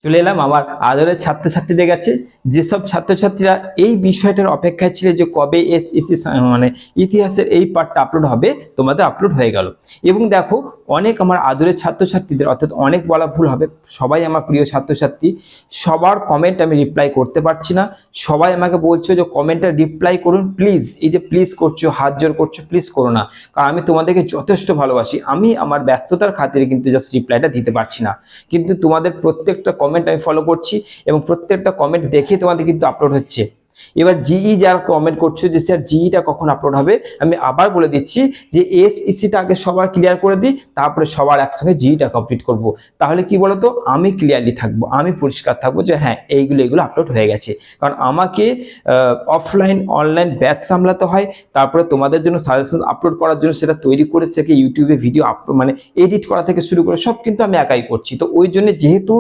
চলে এলাম আমার আদরের ছাত্রছাত্রীদের কাছে, যেসব ছাত্রছাত্রীরা এই বিষয়টার অপেক্ষায় ছিল যে কবে এসএসসি মানে ইতিহাসের এই পার্টটা আপলোড হবে, তোমাদের আপলোড হয়ে গেল। এবং দেখো, অনেক আমার আদরের ছাত্রছাত্রীদের, অর্থাৎ অনেক বলা ভুল হবে, সবাই আমার প্রিয় ছাত্রছাত্রী, সবার কমেন্ট আমি রিপ্লাই করতে পারছি না। সবাই আমাকে বলছো যে কমেন্টটা রিপ্লাই করুন প্লিজ। এই যে প্লিজ করছো, হাত জোর করছো, প্লিজ করো না, কারণ আমি তোমাদেরকে যথেষ্ট ভালোবাসি। আমি আমার ব্যস্ততার খাতিরে কিন্তু জাস্ট রিপ্লাইটা দিতে পারছি না, কিন্তু তোমাদের প্রত্যেকটা কমেন্ট আমি ফলো করছি এবং প্রত্যেকটা কমেন্ট দেখে তোমাদের কিন্তু আপলোড হচ্ছে। এবার জিই যারা কমেন্ট করছো যে স্যার জিইটা কখন আপলোড হবে, আমি আবার বলে দিচ্ছি যে এসইসিটা আগে সবার ক্লিয়ার করে দিই, তারপরে সবার একসঙ্গে জিইটা কমপ্লিট করব। তাহলে কি বলতো, আমি ক্লিয়ারলি থাকবো, আমি পরিষ্কার থাকবো যে হ্যাঁ এইগুলো আপলোড হয়ে গেছে। কারণ আমাকে অফলাইন অনলাইন ব্যাচ সামলাতে হয়, তারপরে তোমাদের জন্য সাজেশন আপলোড করার জন্য সেটা তৈরি করে থেকে ইউটিউবে ভিডিও মানে এডিট করা থেকে শুরু করে সব কিন্তু আমি একাই করছি। তো ওই জন্য যেহেতু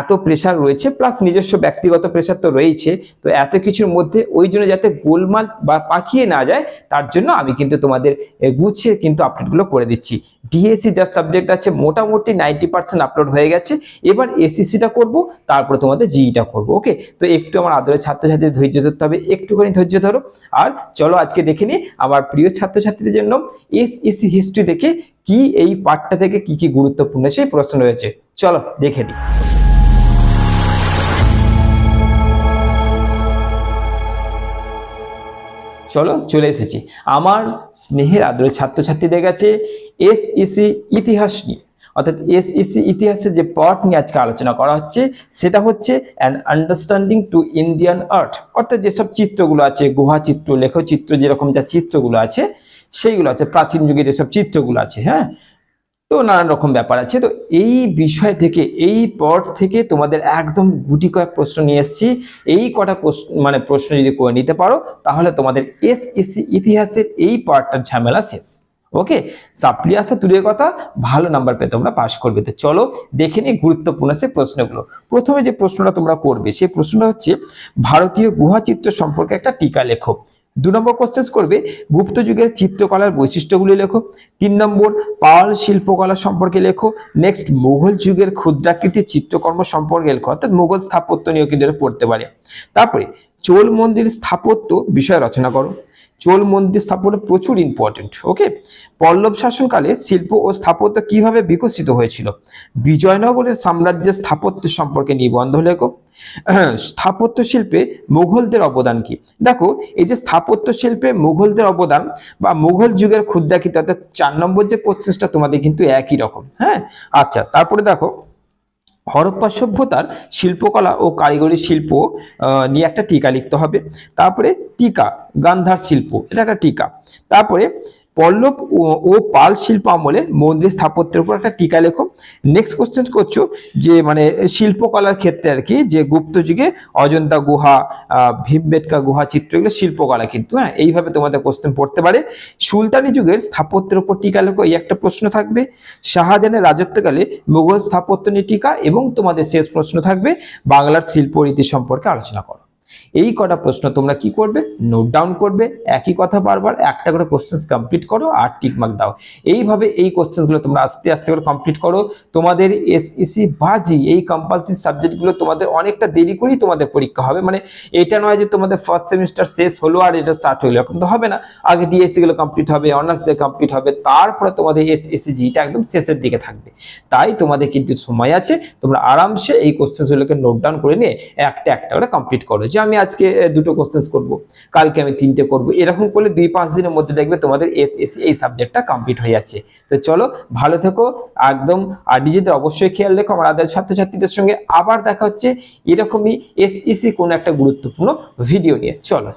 এত প্রেশার রয়েছে, প্লাস নিজস্ব ব্যক্তিগত প্রেশার তো রয়েছে, তো এত কিছুর মধ্যে ওই জন্য যাতে গোলমাল বা পাকিয়ে না যায়, তার জন্য আমি কিন্তু তোমাদের গুছিয়ে কিন্তু আপলোডগুলো করে দিচ্ছি। ডিএসসি যার সাবজেক্ট আছে মোটামুটি 90% আপলোড হয়ে গেছে। এবার এসএসসিটা করব, তারপরে তোমাদের জিইটা করব। ওকে, তো একটু আমার আদরের ছাত্রছাত্রীদের ধৈর্য ধরতে হবে, একটুখানি ধৈর্য ধরো। আর চলো আজকে দেখে নিই আমার প্রিয় ছাত্রছাত্রীদের জন্য এসএসসি হিস্ট্রি থেকে কি এই পার্টটা থেকে কি কি গুরুত্বপূর্ণ সেই প্রশ্ন রয়েছে, চলো দেখে নিই। চলো চলে এসেছি আমার স্নেহের আদরের ছাত্রছাত্রীদের কাছে এসইসি ইতিহাস নিয়ে। অর্থাৎ এসইসি ইতিহাসের যে পার্ট নিয়ে আজকে আলোচনা করা হচ্ছে, সেটা হচ্ছে an understanding to Indian art. অর্থাৎ যেসব চিত্রগুলো আছে, গুহা চিত্র, লেখচিত্র, যেরকম যা চিত্রগুলো আছে সেইগুলো আছে, প্রাচীন যুগের যেসব চিত্রগুলো আছে, হ্যাঁ, তো নানান রকম ব্যাপার আছে। তো এই বিষয় থেকে, এই পট থেকে তোমাদের একদম গুটি কয়েক প্রশ্ন নিয়ে এসেছি। এই কটা প্রশ্ন যদি করে নিতে পারো, তাহলে তোমাদের এসএসসি ইতিহাসের এই পার্টটার ঝামেলা শেষ। ওকে, সাপ্লি আসা দূরের কথা, ভালো নাম্বার পেয়ে তোমরা পাস করবে। তো চলো দেখে নিই গুরুত্বপূর্ণ সে প্রশ্নগুলো। প্রথমে যে প্রশ্নটা তোমরা করবে, সেই প্রশ্নটা হচ্ছে ভারতীয় গুহা চিত্র সম্পর্কে একটা টিকা লেখো। 2 নম্বর কোশ্চেন করবে গুপ্ত যুগের চিত্রকলার বৈশিষ্ট্যগুলি লেখো। 3 নম্বর পাল শিল্পকলা সম্পর্কে লেখো। নেক্সট মুঘল যুগের ক্ষুদ্রাকৃতির চিত্রকর্ম সম্পর্কে লেখো, অর্থাৎ মুঘল স্থাপত্য নিয়েও কিন্তু পড়তে পারে। তারপরে চোল মন্দির স্থাপত্য বিষয়ে রচনা করো। চোল মন্দির স্থাপত্য প্রচুর ইম্পর্টেন্ট। ওকে, পল্লব শাসনকালে শিল্প ও স্থাপত্য কিভাবে বিকশিত হয়েছিল। বিজয়নগরের সাম্রাজ্যের স্থাপত্য সম্পর্কে নিবন্ধ লেখো। স্থাপত্য শিল্পে মুঘলদের অবদান কি। দেখো, এই যে স্থাপত্য শিল্পে মুঘলদের অবদান বা মুঘল যুগের ক্ষুদ্রাকৃতি, অর্থাৎ 4 নম্বর যে কোশ্চেনটা তোমাদের কিন্তু একই রকম। হ্যাঁ, আচ্ছা, তারপরে দেখো হরপ্পা সভ্যতার শিল্পকলা ও কারিগরি শিল্প নিয়ে একটা টিকা লিখতে হবে। তারপরে টিকা গান্ধার শিল্প, এটা একটা টিকা। তারপরে পল্লব ও পাল শিল্প আমলে মন্দির স্থাপত্যের উপর একটা টিকা লেখো। নেক্সট কোশ্চেন করছো যে মানে শিল্পকলার ক্ষেত্রে আর কি, যে গুপ্ত যুগে অজন্তা গুহা, ভীমবেটকা গুহা চিত্র, এগুলো শিল্পকলা কিন্তু। হ্যাঁ, এইভাবে তোমাদের কোশ্চেন পড়তে পারে। সুলতানি যুগের স্থাপত্যের উপর টিকা লেখো, এই একটা প্রশ্ন থাকবে। শাহজাহানের রাজত্বকালে মুঘল স্থাপত্য নিয়ে টিকা, এবং তোমাদের শেষ প্রশ্ন থাকবে বাংলার শিল্প রীতি সম্পর্কে আলোচনা করো। এই কটা প্রশ্ন তোমরা কি করবে, নোট ডাউন করবে, একই কথা বারবার একটা করে কোশ্চেন কমপ্লিট করো আর টিক মার্ক দাও। এইভাবে এই কোশ্চেনগুলো তোমরা আস্তে আস্তে করে কমপ্লিট করো। তোমাদের এসইসি বাজি এই কম্পালসরি সাবজেক্টগুলো তোমাদের অনেকটা দেরি করেই তোমাদের পরীক্ষা হবে। মানে এটা নয় যে তোমাদের ফার্স্ট সেমিস্টার শেষ হলো আর এটা স্টার্ট হলো, এখন তো হবে না। আগে ডিএসসি গুলো কমপ্লিট হবে, অনার্স কমপ্লিট হবে, তারপরে তোমাদের এসএসসি জিটা একদম শেষের দিকে থাকবে। তাই তোমাদের কিন্তু সময় আছে, তোমরা আরামসে এই কোশ্চেনগুলোকে নোট ডাউন করে নিয়ে একটা একটা করে কমপ্লিট করো। যে আমি আজকে 2টো কোশ্চেন করব, কালকে আমি 3টে করব, এরকম করলে 2-5 দিনের মধ্যে দেখবে তোমাদের এসএসসি এই সাবজেক্টটা কমপ্লিট হয়ে যাচ্ছে। তো চলো ভালো থেকো একদম, আর নিজেদের অবশ্যই খেয়াল রেখো। আমাদের ছাত্রছাত্রীদের সঙ্গে আবার দেখা হচ্ছে এরকমই এসএসসি কোনো একটা গুরুত্বপূর্ণ ভিডিও নিয়ে। চলো।